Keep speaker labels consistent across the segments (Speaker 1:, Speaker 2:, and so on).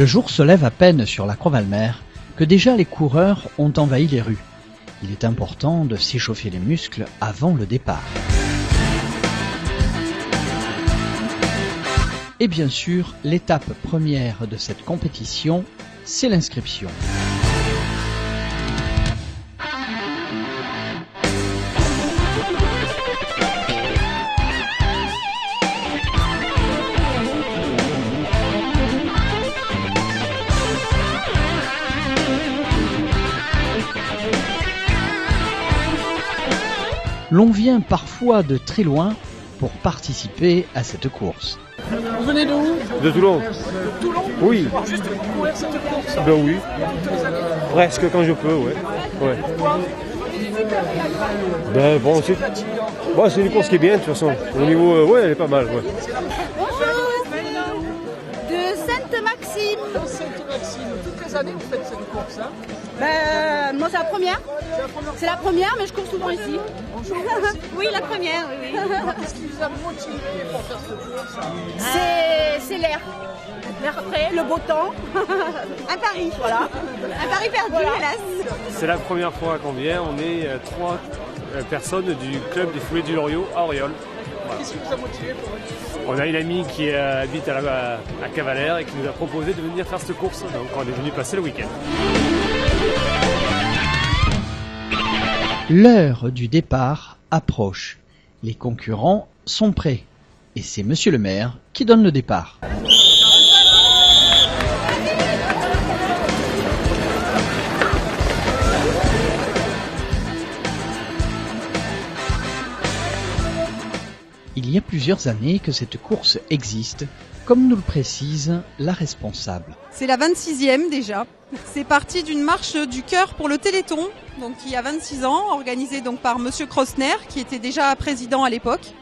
Speaker 1: Le jour se lève à peine sur la Croix-Valmer que déjà les coureurs ont envahi les rues. Il est important de s'échauffer les muscles avant le départ. Et bien sûr, l'étape première de cette compétition, c'est l'inscription. L'on vient parfois de très loin pour participer à cette course.
Speaker 2: Vous venez de où?
Speaker 3: De Toulon.
Speaker 2: De Toulon?
Speaker 3: Oui.
Speaker 2: Juste pour courir cette course?
Speaker 3: Ben oui. Presque quand je peux, ouais.
Speaker 2: Pourquoi?
Speaker 3: Ben bon, c'est une course qui est bien de toute façon. Au niveau, ouais, elle est pas mal, ouais.
Speaker 4: De Sainte-Maxime.
Speaker 2: Dans Sainte-Maxime, toutes les années vous faites cette course, hein?
Speaker 4: Moi c'est la première. C'est la première, mais je cours souvent ici.
Speaker 2: Bonjour.
Speaker 4: Oui, la première, oui.
Speaker 2: Qu'est-ce qui vous a motivé pour faire cette course?
Speaker 4: C'est l'air. L'air frais, le beau temps. Un pari, voilà. Un pari perdu, hélas.
Speaker 3: C'est la première fois qu'on vient. On est 3 personnes du club des Foulées du Loriot à Auriol. Voilà.
Speaker 2: Qu'est-ce qui vous a motivé pour venir?
Speaker 3: On a une amie qui habite à Cavalère et qui nous a proposé de venir faire cette course. Donc on est venu passer le week-end.
Speaker 1: L'heure du départ approche. Les concurrents sont prêts. Et c'est monsieur le maire qui donne le départ. Il y a plusieurs années que cette course existe, comme nous le précise la responsable.
Speaker 5: C'est la 26e déjà. C'est parti d'une marche du cœur pour le Téléthon, donc il y a 26 ans, organisée donc par monsieur Krosner, qui était déjà président à l'époque.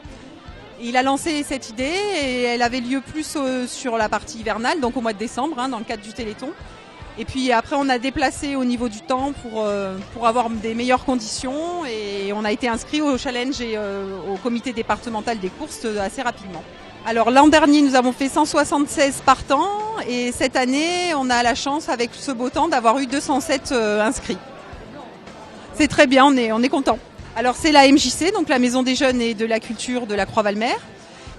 Speaker 5: Il a lancé cette idée et elle avait lieu plus sur la partie hivernale, donc au mois de décembre, dans le cadre du Téléthon. Et puis après on a déplacé au niveau du temps pour avoir des meilleures conditions et on a été inscrit au challenge et au comité départemental des courses assez rapidement. Alors l'an dernier nous avons fait 176 partants et cette année on a la chance avec ce beau temps d'avoir eu 207 inscrits. C'est très bien, on est content. Alors c'est la MJC, donc la Maison des Jeunes et de la Culture de la Croix-Valmer,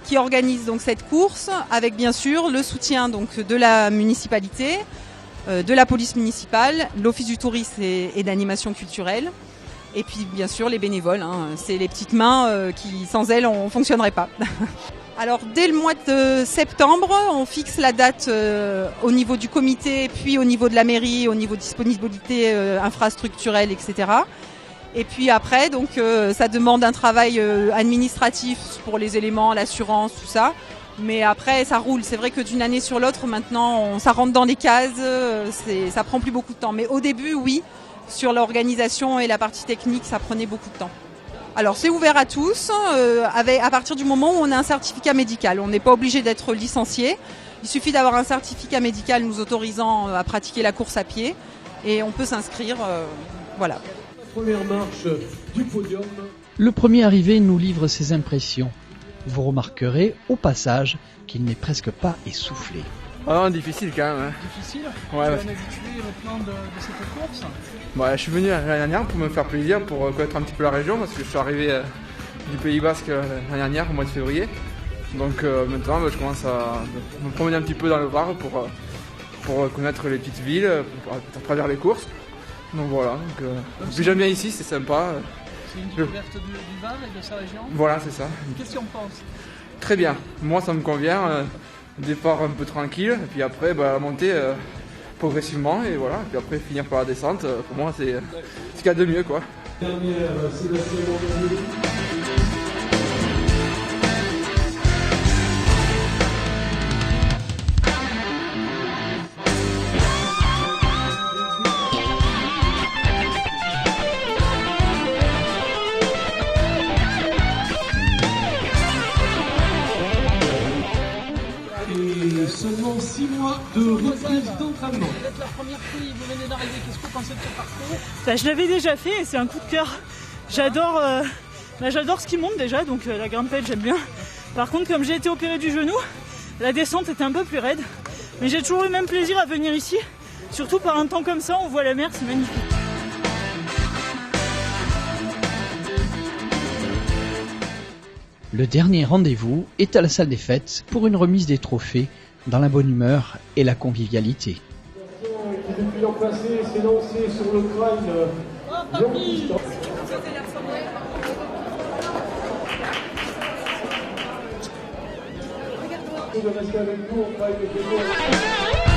Speaker 5: qui organise donc cette course avec bien sûr le soutien donc de la municipalité, de la police municipale, l'Office du tourisme et d'animation culturelle. Et puis bien sûr les bénévoles, c'est les petites mains qui sans elles on ne fonctionnerait pas. Alors dès le mois de septembre, on fixe la date au niveau du comité, puis au niveau de la mairie, au niveau disponibilité infrastructurelle, etc. Et puis après, donc ça demande un travail administratif pour les éléments, l'assurance, tout ça. Mais après, ça roule. C'est vrai que d'une année sur l'autre, maintenant, ça rentre dans les cases, ça prend plus beaucoup de temps. Mais au début, oui, sur l'organisation et la partie technique, ça prenait beaucoup de temps. Alors c'est ouvert à tous, à partir du moment où on a un certificat médical. On n'est pas obligé d'être licencié. Il suffit d'avoir un certificat médical nous autorisant à pratiquer la course à pied et on peut s'inscrire. Voilà.
Speaker 6: Première marche du podium.
Speaker 1: Le premier arrivé nous livre ses impressions. Vous remarquerez au passage qu'il n'est presque pas essoufflé.
Speaker 7: Ah non, difficile quand même.
Speaker 2: Difficile?
Speaker 7: Ouais,
Speaker 2: Tu es un habitué maintenant de cette course?
Speaker 7: Ouais, je suis venu l'année dernière pour me faire plaisir, pour connaître un petit peu la région, parce que je suis arrivé du Pays Basque l'année dernière, au mois de février. Donc maintenant, je commence à me promener un petit peu dans le Var pour connaître les petites villes, à travers les courses. Donc voilà, puis j'aime bien ici, c'est sympa.
Speaker 2: C'est une découverte du Var et de sa région?
Speaker 7: Voilà, c'est ça.
Speaker 2: Qu'est-ce qu'on pense?
Speaker 7: Très bien, moi ça me convient. Départ un peu tranquille, et puis après la montée progressivement, et voilà, puis après finir par la descente, pour moi c'est ce qu'il y a de mieux quoi.
Speaker 6: Dernière, c'est la cérémonie. Seulement 6 mois de reprise d'entraînement.
Speaker 2: Vous êtes la première fille, vous venez d'arriver, qu'est-ce que vous pensez de ce parcours?
Speaker 8: Je l'avais déjà fait et c'est un coup de cœur. J'adore ce qui monte déjà, donc la grimpette j'aime bien. Par contre, comme j'ai été opéré du genou, la descente était un peu plus raide. Mais j'ai toujours eu le même plaisir à venir ici, surtout par un temps comme ça, on voit la mer, c'est magnifique.
Speaker 1: Le dernier rendez-vous est à la salle des fêtes pour une remise des trophées dans la bonne humeur et la convivialité.
Speaker 6: Depuis l'emplacé, s'est lancé sur le trail. De rester avec nous, on travaille avec les